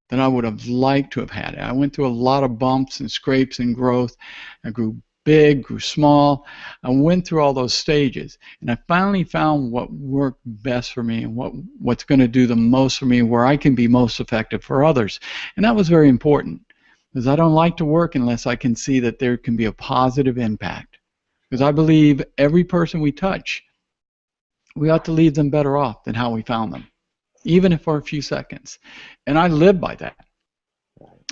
than I would have liked to have had it. I went through a lot of bumps and scrapes and growth. I grew big, grew small. I went through all those stages, and I finally found what worked best for me and what's going to do the most for me, where I can be most effective for others. And that was very important, because I don't like to work unless I can see that there can be a positive impact. Because I believe every person we touch, we ought to leave them better off than how we found them, even if for a few seconds. And I live by that.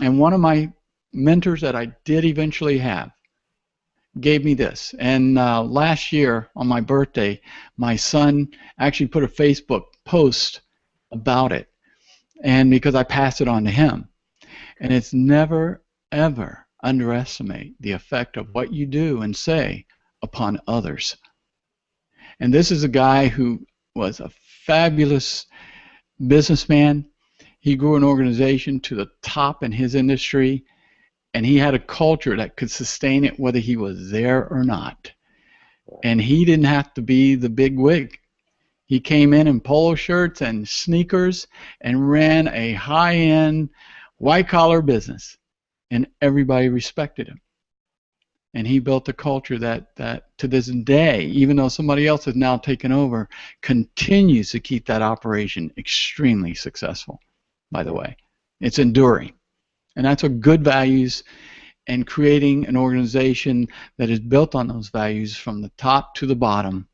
And one of my mentors that I did eventually have gave me this. And last year on my birthday, my son actually put a Facebook post about it, and because I passed it on to him. And it's never, ever underestimate the effect of what you do and say upon others. And this is a guy who was a fabulous businessman. He grew an organization to the top in his industry, and he had a culture that could sustain it whether he was there or not. And he didn't have to be the big wig. He came in polo shirts and sneakers and ran a high-end white-collar business, and everybody respected him. And he built a culture that to this day, even though somebody else has now taken over, continues to keep that operation extremely successful, by the way. It's enduring. And that's what good values and creating an organization that is built on those values from the top to the bottom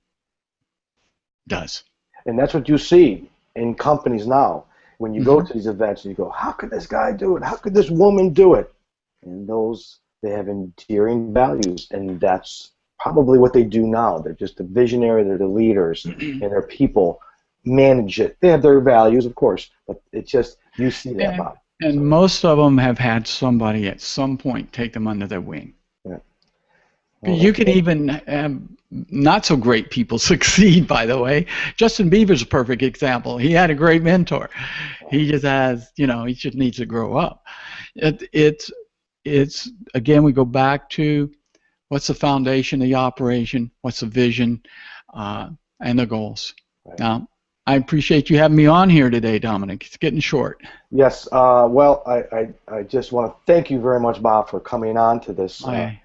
does. And that's what you see in companies now. When you go to these events and you go, how could this guy do it? How could this woman do it? And they have endearing values, and that's probably what they do now. They're just the visionary, they're the leaders, and their people manage it. They have their values, of course, but it's just, you see that, Bob. And most of them have had somebody at some point take them under their wing. Yeah. Well, you can even have not so great people succeed, by the way. Justin Bieber's a perfect example. He had a great mentor. He just has, he just needs to grow up. It's again, we go back to what's the foundation of the operation, what's the vision, and the goals. Right. Now, I appreciate you having me on here today, Dominic. It's getting short. Yes. Well, I just want to thank you very much, Bob, for coming on to this. My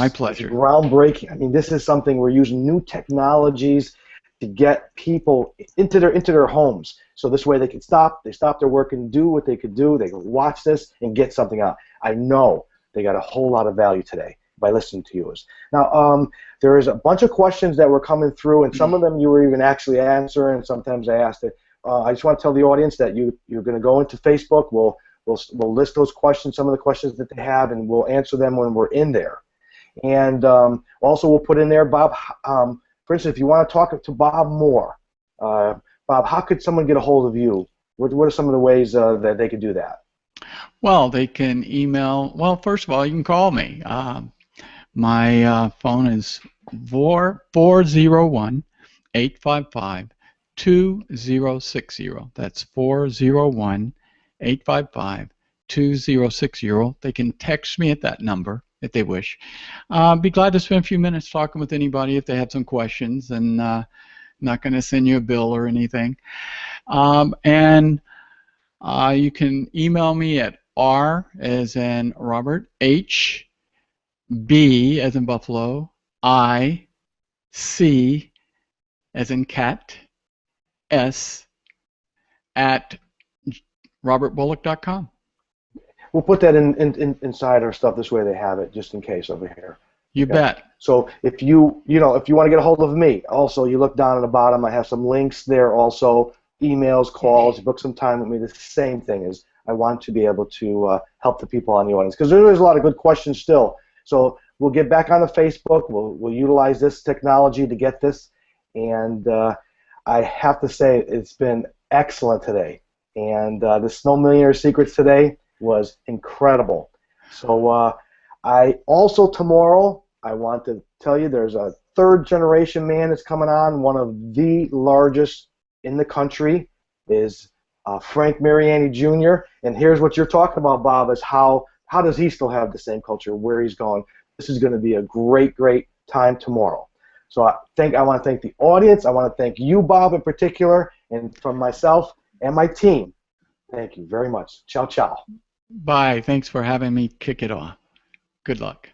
pleasure. This groundbreaking. I mean, this is something we're using new technologies to get people into their homes. So this way they can stop their work and do what they could do. They can watch this and get something out. I know they got a whole lot of value today by listening to yours. Now, there is a bunch of questions that were coming through, and some of them you were even actually answering. Sometimes I asked it. I just want to tell the audience that you're going to go into Facebook. We'll list those questions, some of the questions that they have, and we'll answer them when we're in there. And also we'll put in there, Bob. For instance, if you want to talk to Bob more, Bob, how could someone get a hold of you? What are some of the ways that they could do that? Well, they can email. Well, first of all, you can call me. My phone is 401-855-2060. That's 401-855-2060. They can text me at that number if they wish. Be glad to spend a few minutes talking with anybody if they have some questions, and not going to send you a bill or anything. And you can email me at R as in Robert, H, B as in Buffalo, I, C as in cat, S at robertbullock.com. We'll put that inside our stuff. This way they have it just in case over here. You bet. So if you want to get a hold of me, also you look down at the bottom. I have some links there also, emails, calls, book some time with me. The same thing is I want to be able to help the people on the audience because there's a lot of good questions still. So we'll get back on the Facebook. We'll utilize this technology to get this. And I have to say it's been excellent today. And the Snow Millionaire Secrets today was incredible. So I also tomorrow I want to tell you there's a third generation man that's coming on. One of the largest in the country is Frank Mariani Jr. And here's what you're talking about, Bob, is how does he still have the same culture, where he's going. This is going to be a great, great time tomorrow. So I want to thank the audience. I want to thank you, Bob, in particular, and from myself and my team. Thank you very much. Ciao, ciao. Bye. Thanks for having me kick it off. Good luck.